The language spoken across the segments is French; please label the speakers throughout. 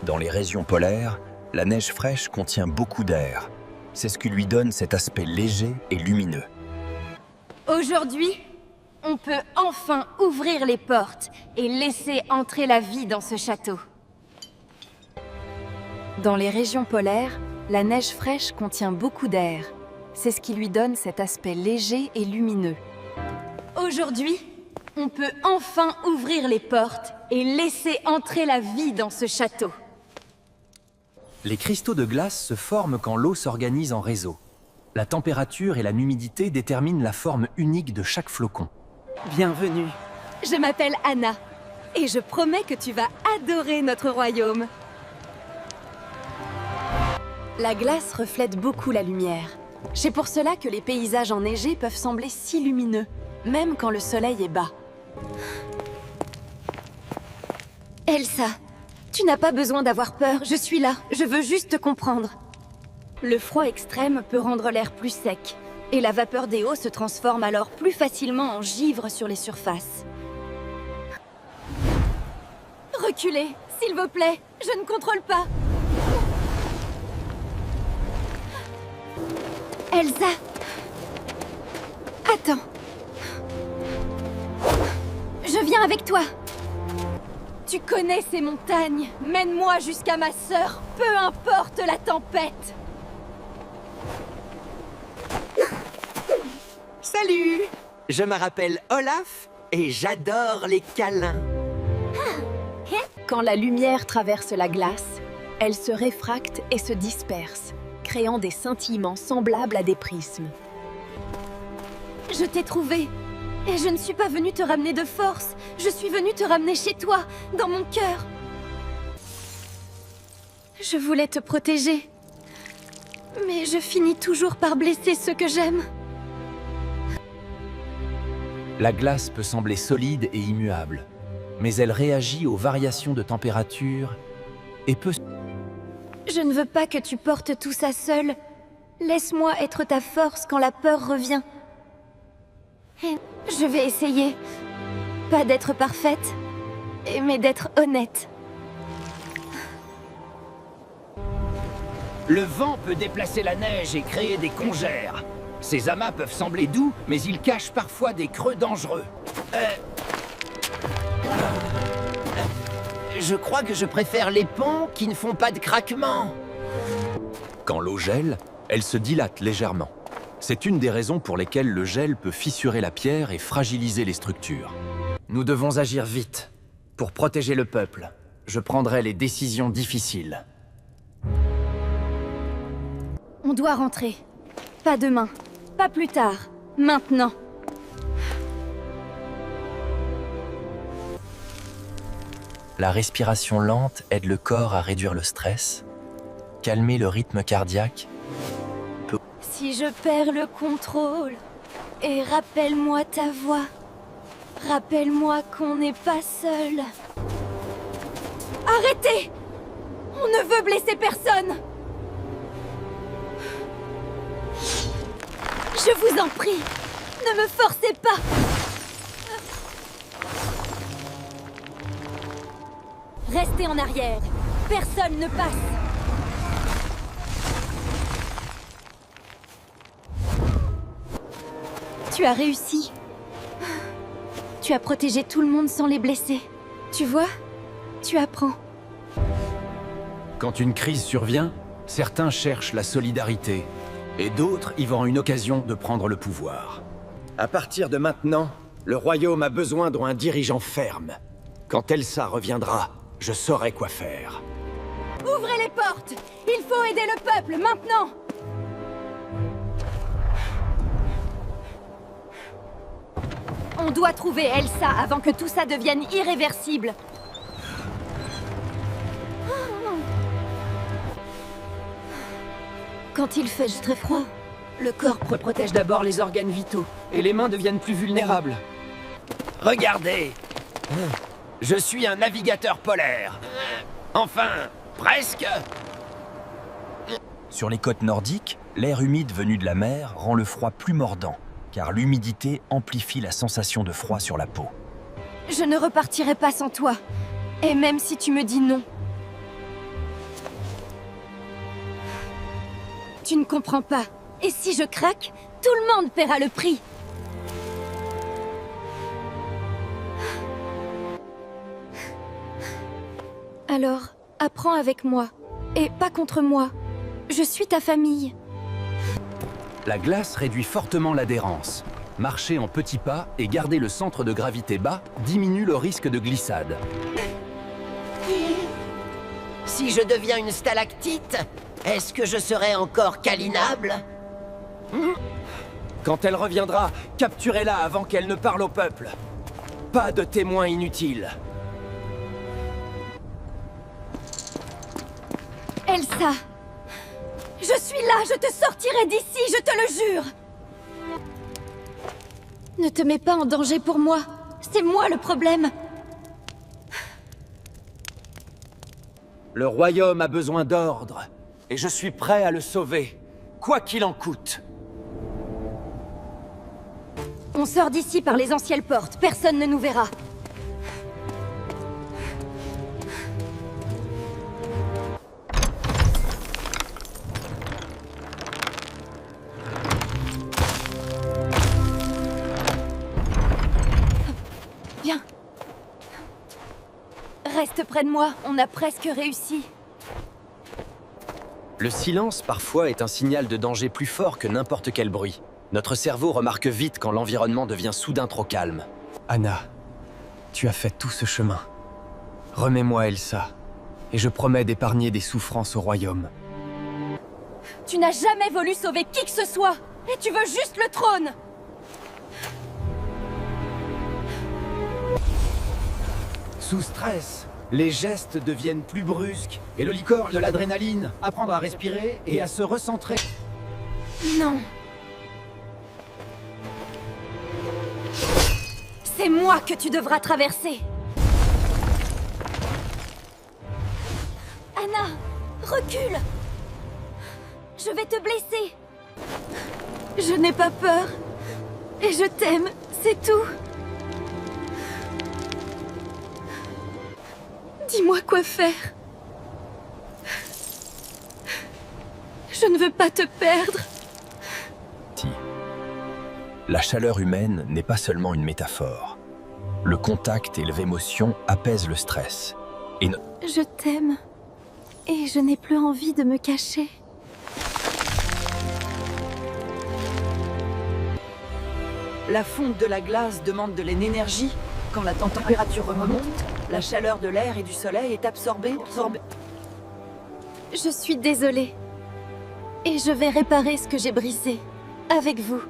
Speaker 1: Dans les régions polaires, la neige fraîche contient beaucoup d'air. C'est ce qui lui donne cet aspect léger et lumineux.
Speaker 2: Aujourd'hui, on peut enfin ouvrir les portes et laisser entrer la vie dans ce château. Dans les régions polaires, la neige fraîche contient beaucoup d'air. C'est ce qui lui donne cet aspect léger et lumineux. Aujourd'hui, on peut enfin ouvrir les portes et laisser entrer la vie dans ce château.
Speaker 1: Les cristaux de glace se forment quand l'eau s'organise en réseau. La température et la humidité déterminent la forme unique de chaque flocon.
Speaker 3: Bienvenue.
Speaker 2: Je m'appelle Anna, et je promets que tu vas adorer notre royaume. La glace reflète beaucoup la lumière. C'est pour cela que les paysages enneigés peuvent sembler si lumineux, même quand le soleil est bas. Elsa, tu n'as pas besoin d'avoir peur, je suis là, je veux juste te comprendre. Le froid extrême peut rendre l'air plus sec, et la vapeur des eaux se transforme alors plus facilement en givre sur les surfaces. Reculez, s'il vous plaît, je ne contrôle pas. Elsa! Attends. Je viens avec toi. Tu connais ces montagnes. Mène-moi jusqu'à ma sœur, peu importe la tempête.
Speaker 3: Salut! Je me rappelle Olaf et j'adore les câlins.
Speaker 2: Quand la lumière traverse la glace, elle se réfracte et se disperse, créant des scintillements semblables à des prismes. Je t'ai trouvé, et je ne suis pas venue te ramener de force. Je suis venue te ramener chez toi, dans mon cœur. Je voulais te protéger, mais je finis toujours par blesser ceux que j'aime.
Speaker 1: La glace peut sembler solide et immuable, mais elle réagit aux variations de température et peut...
Speaker 2: Je ne veux pas que tu portes tout ça seul. Laisse-moi être ta force quand la peur revient. Et je vais essayer. Pas d'être parfaite, mais d'être honnête.
Speaker 4: Le vent peut déplacer la neige et créer des congères. Ces amas peuvent sembler doux, mais ils cachent parfois des creux dangereux. Je crois que je préfère les ponts qui ne font pas de craquement.
Speaker 1: Quand l'eau gèle, elle se dilate légèrement. C'est une des raisons pour lesquelles le gel peut fissurer la pierre et fragiliser les structures.
Speaker 3: Nous devons agir vite. Pour protéger le peuple, je prendrai les décisions difficiles.
Speaker 2: On doit rentrer. Pas demain, pas plus tard, maintenant.
Speaker 1: La respiration lente aide le corps à réduire le stress, calmer le rythme cardiaque.
Speaker 2: Si je perds le contrôle, et rappelle-moi ta voix. Rappelle-moi qu'on n'est pas seul. Arrêtez! On ne veut blesser personne! Je vous en prie, ne me forcez pas! Restez en arrière. Personne ne passe. Tu as réussi. Tu as protégé tout le monde sans les blesser. Tu vois? Tu apprends.
Speaker 1: Quand une crise survient, certains cherchent la solidarité et d'autres y voient une occasion de prendre le pouvoir.
Speaker 3: À partir de maintenant, le royaume a besoin d'un dirigeant ferme. Quand Elsa reviendra, je saurai quoi faire.
Speaker 2: Ouvrez les portes! Il faut aider le peuple, maintenant! On doit trouver Elsa avant que tout ça devienne irréversible. Quand il fait très froid, le corps
Speaker 3: Protège d'abord les organes vitaux, et les mains deviennent plus vulnérables.
Speaker 4: Regardez, je suis un navigateur polaire. Enfin, presque.
Speaker 1: Sur les côtes nordiques, l'air humide venu de la mer rend le froid plus mordant, car l'humidité amplifie la sensation de froid sur la peau.
Speaker 2: Je ne repartirai pas sans toi. Et même si tu me dis non. Tu ne comprends pas. Et si je craque, tout le monde paiera le prix. Alors, apprends avec moi. Et pas contre moi. Je suis ta famille.
Speaker 1: La glace réduit fortement l'adhérence. Marcher en petits pas et garder le centre de gravité bas diminue le risque de glissade.
Speaker 5: Si je deviens une stalactite, est-ce que je serai encore câlinable?
Speaker 3: Quand elle reviendra, capturez-la avant qu'elle ne parle au peuple. Pas de témoins inutiles.
Speaker 2: Elsa! Je suis là, je te sortirai d'ici, je te le jure! Ne te mets pas en danger pour moi. C'est moi le problème.
Speaker 3: Le royaume a besoin d'ordre, et je suis prêt à le sauver, quoi qu'il en coûte.
Speaker 2: On sort d'ici par les anciennes portes, personne ne nous verra. Viens. Reste près de moi, on a presque réussi.
Speaker 1: Le silence, parfois, est un signal de danger plus fort que n'importe quel bruit. Notre cerveau remarque vite quand l'environnement devient soudain trop calme. Anna, tu as fait tout ce chemin. Remets-moi Elsa, et je promets d'épargner des souffrances au royaume.
Speaker 2: Tu n'as jamais voulu sauver qui que ce soit, et tu veux juste le trône.
Speaker 3: Sous stress, les gestes deviennent plus brusques, et le licor de l'adrénaline, apprendre à respirer et à se recentrer.
Speaker 2: Non. C'est moi que tu devras traverser. Anna, recule. Je vais te blesser. Je n'ai pas peur. Et je t'aime, c'est tout. Dis-moi quoi faire. Je ne veux pas te perdre.
Speaker 1: La chaleur humaine n'est pas seulement une métaphore. Le contact et l'émotion apaisent le stress.
Speaker 2: Je t'aime. Et je n'ai plus envie de me cacher.
Speaker 6: La fonte de la glace demande de l'énergie. Quand la température remonte, la chaleur de l'air et du soleil est absorbée.
Speaker 2: Je suis désolée. Et je vais réparer ce que j'ai brisé. Avec vous.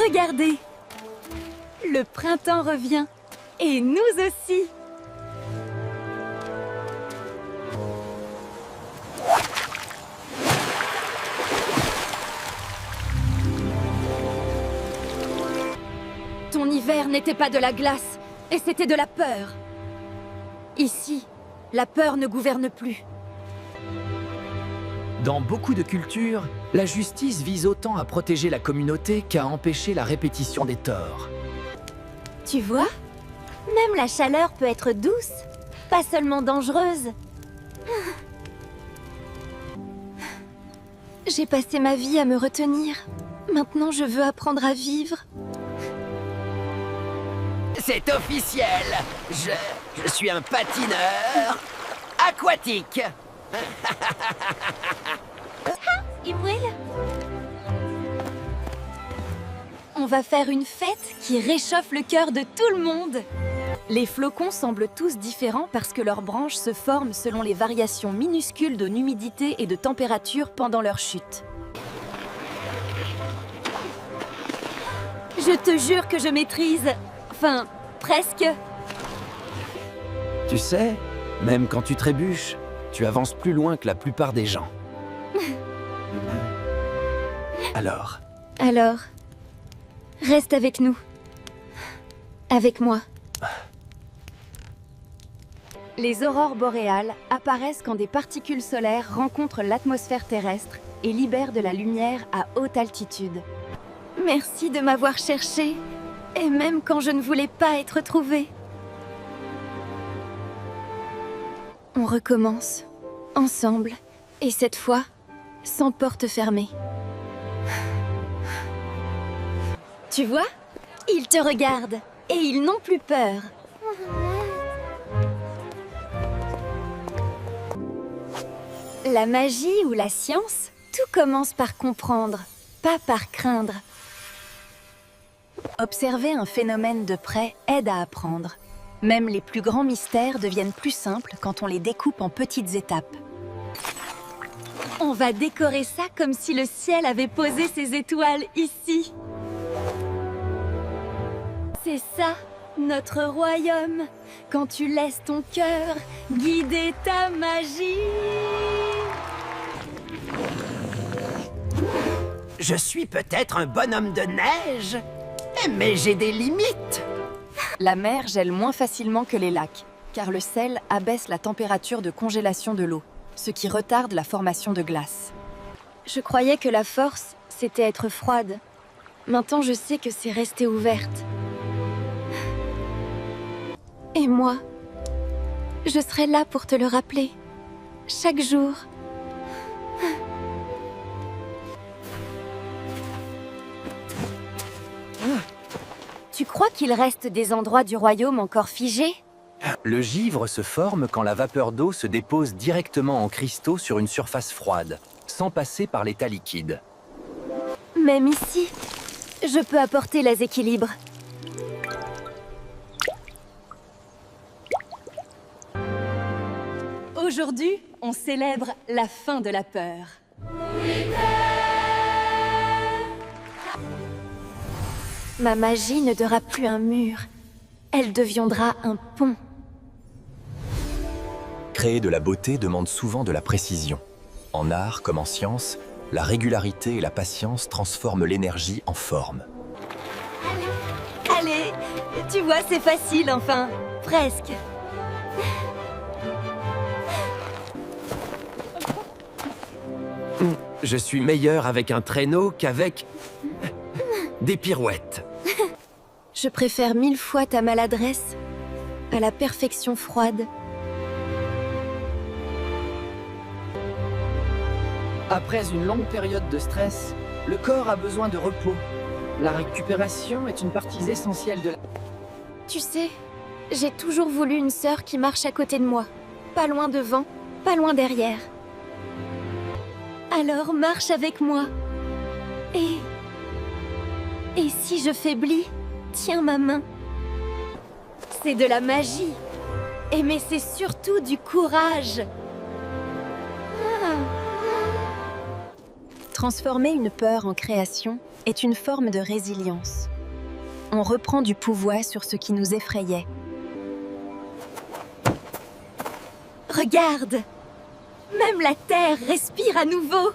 Speaker 2: Regardez. Le printemps revient. Et nous aussi. Ton hiver n'était pas de la glace, et c'était de la peur. Ici, la peur ne gouverne plus.
Speaker 1: Dans beaucoup de cultures, la justice vise autant à protéger la communauté qu'à empêcher la répétition des torts.
Speaker 2: Tu vois? Même la chaleur peut être douce, pas seulement dangereuse. J'ai passé ma vie à me retenir. Maintenant, je veux apprendre à vivre.
Speaker 5: C'est officiel. Je suis un patineur aquatique.
Speaker 2: Il brille. On va faire une fête qui réchauffe le cœur de tout le monde. Les flocons semblent tous différents parce que leurs branches se forment selon les variations minuscules de humidité et de température pendant leur chute. Je te jure que je maîtrise. Enfin, presque.
Speaker 3: Tu sais, même quand tu trébuches, tu avances plus loin que la plupart des gens. Alors,
Speaker 2: Reste avec nous. Avec moi. Les aurores boréales apparaissent quand des particules solaires rencontrent l'atmosphère terrestre et libèrent de la lumière à haute altitude. Merci de m'avoir cherché, et même quand je ne voulais pas être trouvée. On recommence, ensemble, et cette fois, sans porte fermée. Tu vois? Ils te regardent, et ils n'ont plus peur. La magie ou la science, tout commence par comprendre, pas par craindre. Observer un phénomène de près aide à apprendre. Même les plus grands mystères deviennent plus simples quand on les découpe en petites étapes. On va décorer ça comme si le ciel avait posé ses étoiles ici. C'est ça, notre royaume, quand tu laisses ton cœur guider ta magie.
Speaker 5: Je suis peut-être un bonhomme de neige, mais j'ai des limites.
Speaker 2: La mer gèle moins facilement que les lacs, car le sel abaisse la température de congélation de l'eau, ce qui retarde la formation de glace. Je croyais que la force, c'était être froide. Maintenant, je sais que c'est rester ouverte. Et moi, je serai là pour te le rappeler, chaque jour. Tu crois qu'il reste des endroits du royaume encore figés?
Speaker 1: Le givre se forme quand la vapeur d'eau se dépose directement en cristaux sur une surface froide, sans passer par l'état liquide.
Speaker 2: Même ici, je peux apporter les équilibres. Aujourd'hui, on célèbre la fin de la peur. Ma magie ne devra plus un mur. Elle deviendra un pont.
Speaker 1: Créer de la beauté demande souvent de la précision. En art comme en science, la régularité et la patience transforment l'énergie en forme.
Speaker 2: Allez, tu vois, c'est facile enfin. Presque.
Speaker 3: Je suis meilleur avec un traîneau qu'avec des pirouettes.
Speaker 2: Je préfère 1000 fois ta maladresse à la perfection froide.
Speaker 6: Après une longue période de stress, le corps a besoin de repos. La récupération est une partie essentielle de la...
Speaker 2: Tu sais, j'ai toujours voulu une sœur qui marche à côté de moi. Pas loin devant, pas loin derrière. Alors marche avec moi. Et si je faiblis, tiens ma main. C'est de la magie. Mais c'est surtout du courage. Transformer une peur en création est une forme de résilience. On reprend du pouvoir sur ce qui nous effrayait. Regarde! Même la Terre respire à nouveau!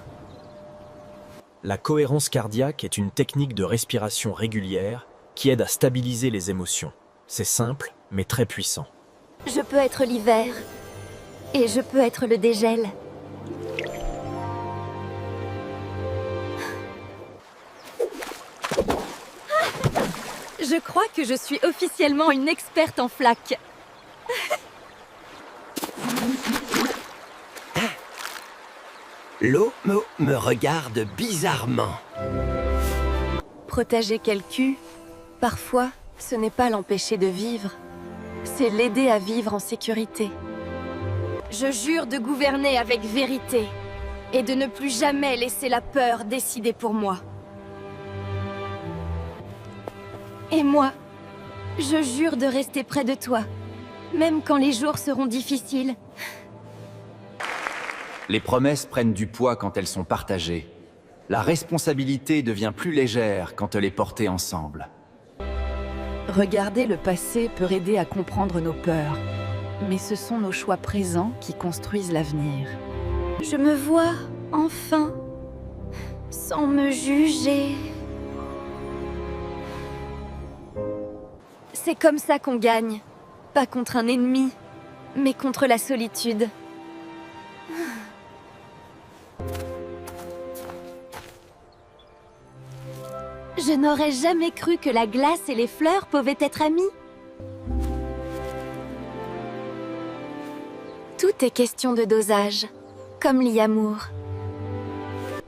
Speaker 7: La cohérence cardiaque est une technique de respiration régulière qui aide à stabiliser les émotions. C'est simple, mais très puissant.
Speaker 2: Je peux être l'hiver, et je peux être le dégel. Je crois que je suis officiellement une experte en flaques.
Speaker 5: L'eau me regarde bizarrement.
Speaker 2: Protéger quelqu'un, parfois, ce n'est pas l'empêcher de vivre. C'est l'aider à vivre en sécurité. Je jure de gouverner avec vérité et de ne plus jamais laisser la peur décider pour moi. Et moi, je jure de rester près de toi, même quand les jours seront difficiles.
Speaker 1: Les promesses prennent du poids quand elles sont partagées. La responsabilité devient plus légère quand elle est portée ensemble.
Speaker 6: Regarder le passé peut aider à comprendre nos peurs. Mais ce sont nos choix présents qui construisent l'avenir.
Speaker 2: Je me vois, enfin, sans me juger. C'est comme ça qu'on gagne. Pas contre un ennemi, mais contre la solitude. Je n'aurais jamais cru que la glace et les fleurs pouvaient être amies. Tout est question de dosage, comme l'amour.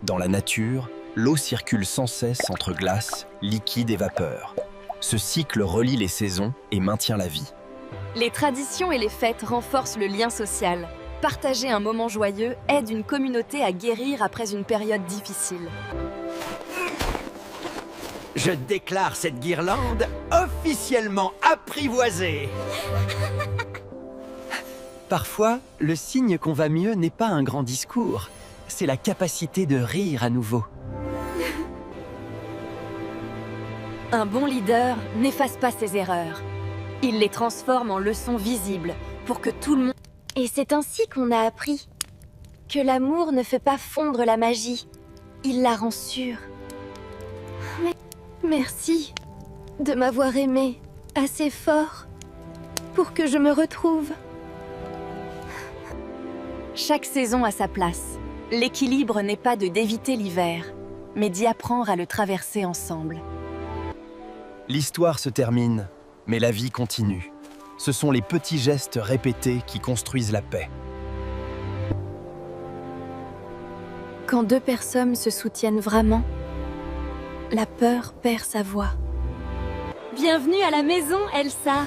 Speaker 7: Dans la nature, l'eau circule sans cesse entre glace, liquide et vapeur. Ce cycle relie les saisons et maintient la vie.
Speaker 2: Les traditions et les fêtes renforcent le lien social. Partager un moment joyeux aide une communauté à guérir après une période difficile.
Speaker 4: Je déclare cette guirlande officiellement apprivoisée.
Speaker 1: Parfois, le signe qu'on va mieux n'est pas un grand discours. C'est la capacité de rire à nouveau.
Speaker 2: Un bon leader n'efface pas ses erreurs. Il les transforme en leçons visibles pour que tout le monde...
Speaker 8: Et c'est ainsi qu'on a appris que l'amour ne fait pas fondre la magie, il la rend sûre. Merci de m'avoir aimé assez fort pour que je me retrouve.
Speaker 2: Chaque saison a sa place. L'équilibre n'est pas d'éviter l'hiver, mais d'y apprendre à le traverser ensemble.
Speaker 7: L'histoire se termine, mais la vie continue. Ce sont les petits gestes répétés qui construisent la paix.
Speaker 2: Quand deux personnes se soutiennent vraiment, la peur perd sa voix.
Speaker 8: Bienvenue à la maison, Elsa.